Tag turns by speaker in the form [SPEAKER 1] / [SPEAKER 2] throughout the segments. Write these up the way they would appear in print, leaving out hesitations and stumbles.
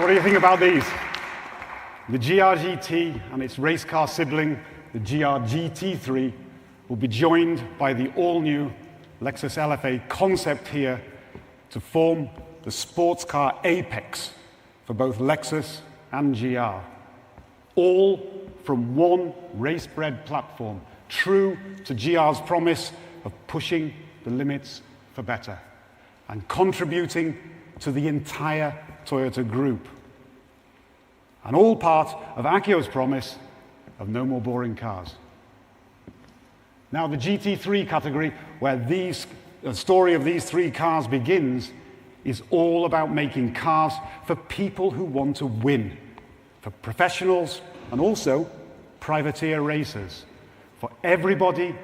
[SPEAKER 1] what do you think about these? The GR-GT and its race car sibling, the GR-GT3, will be joined by the all-new Lexus LFA concept here to form the sports car apex for both Lexus and GR. All from one race-bred platform, true to GR's promise of pushing the limits for better and contributing to the entire Toyota group. And all part of Akio's promise of no more boring cars. Now, the GT3 category, where the story of these three cars begins, is all about making cars for people who want to win, for professionals and also privateer racers. For everybody,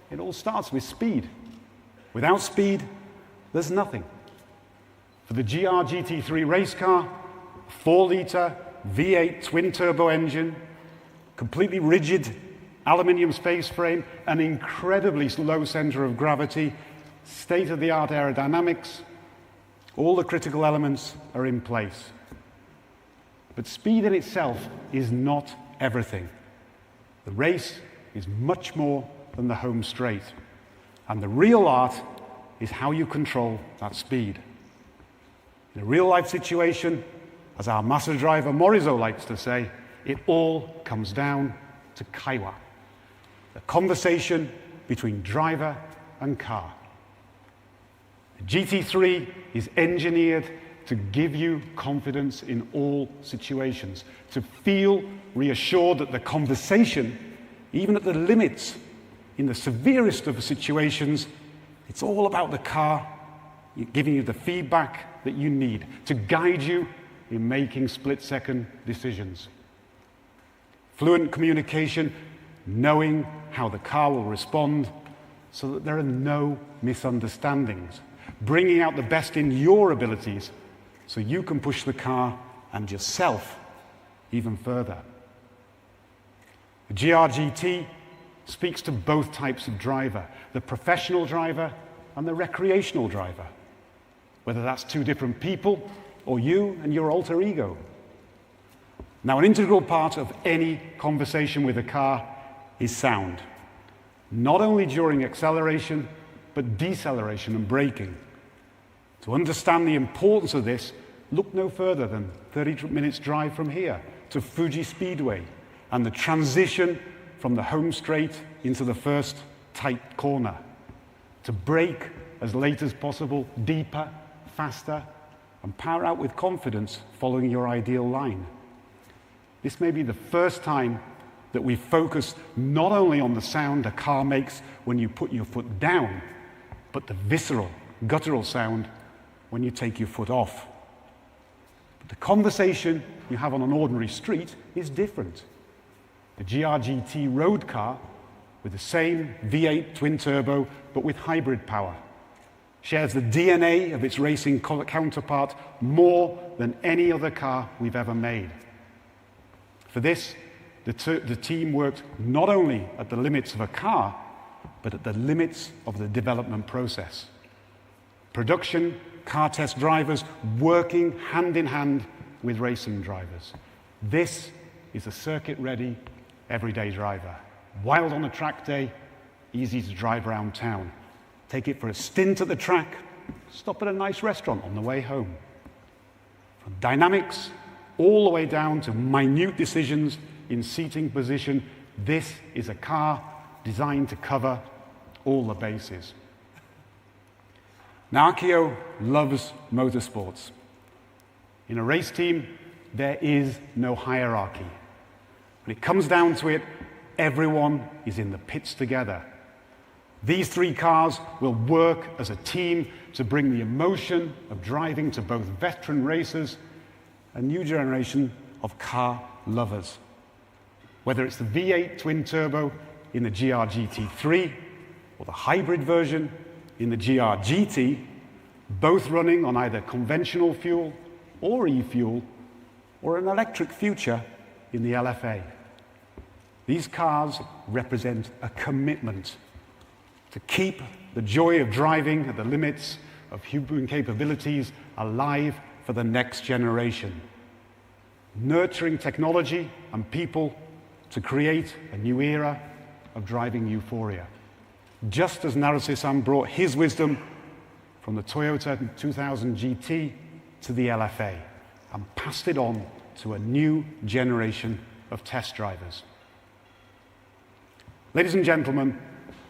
[SPEAKER 1] it all starts with speed. Without speed, there's nothing. For the GR-GT3 race car, 4-liter V8 twin-turbo engine, completely rigid aluminium space frame, an incredibly low center of gravity, state-of-the-art aerodynamics, all the critical elements are in place. But speed in itself is not everything. The race is much more than the home straight. And the real art is how you control that speed. In a real-life situation, as our master driver Morizo likes to say, it all comes down to kaiwa, the conversation between driver and car. The GT3 is engineered to give you confidence in all situations, to feel reassured that the conversation, even at the limits, in the severest of situations, it's all about the car giving you the feedback that you need to guide you in making split-second decisions. Fluent communication, knowing how the car will respond so that there are no misunderstandings, bringing out the best in your abilities so you can push the car and yourself even further. The GR-GT speaks to both types of driver, the professional driver and the recreational driver, whether that's two different people or you and your alter ego. Now, an integral part of any conversation with a car is sound, not only during acceleration, but deceleration and braking. To understand the importance of this, look no further than 30 minutes drive from here to Fuji Speedway and the transition from the home straight into the first tight corner. To brake as late as possible, deeper, faster, and power out with confidence following your ideal line. This may be the first time that we focus not only on the sound a car makes when you put your foot down, but the visceral, guttural sound when you take your foot off. But the conversation you have on an ordinary street is different. The GR-GT road car, with the same V8 twin-turbo, but with hybrid power, shares the DNA of its racing counterpart more than any other car we've ever made. For this, the team worked not only at the limits of a car, but at the limits of the development process. Production car test drivers working hand in hand with racing drivers. This is a circuit-ready, everyday driver. Wild on a track day, easy to drive around town. Take it for a stint at the track, stop at a nice restaurant on the way home. From dynamics all the way down to minute decisions in seating position, this is a car designed to cover all the bases. Now, Akio loves motorsports. In a race team, there is no hierarchy. When it comes down to it, everyone is in the pits together. These three cars will work as a team to bring the emotion of driving to both veteran racers and new generation of car lovers. Whether it's the V8 twin-turbo in the GR-GT3 or the hybrid version in the GR-GT, both running on either conventional fuel or e-fuel or an electric future in the LFA. These cars represent a commitment to keep the joy of driving at the limits of human capabilities alive for the next generation. nurturing technology and people to create a new era of driving euphoria. Just as Naruse-san brought his wisdom from the Toyota 2000 GT to the LFA and passed it on to a new generation of test drivers. Ladies and gentlemen,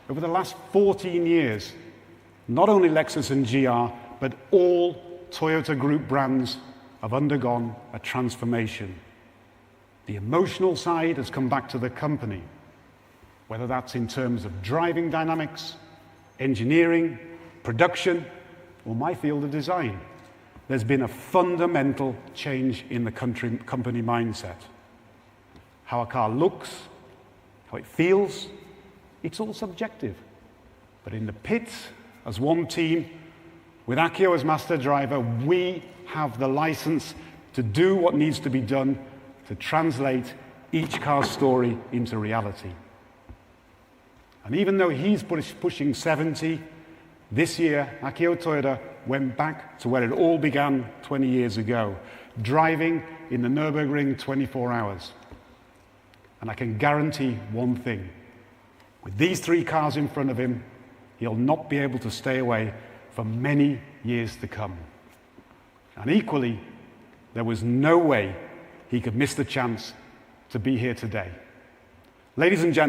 [SPEAKER 1] over the last 14 years, not only Lexus and GR, but all Toyota Group brands have undergone a transformation. The emotional side has come back to the company, whether that's in terms of driving dynamics, engineering, production, or my field of design. There's been a fundamental change in the company mindset. How a car looks, how it feels, it's all subjective. But in the pits, as one team, with Akio as master driver, we have the license to do what needs to be done to translate each car's story into reality. And even though he's pushing 70, this year, Akio Toyoda went back to where it all began 20 years ago, driving in the Nürburgring 24 hours. And I can guarantee one thing. With these 3 cars in front of him, he'll not be able to stay away for many years to come. And equally, there was no way he could miss the chance to be here today. Ladies and gentlemen,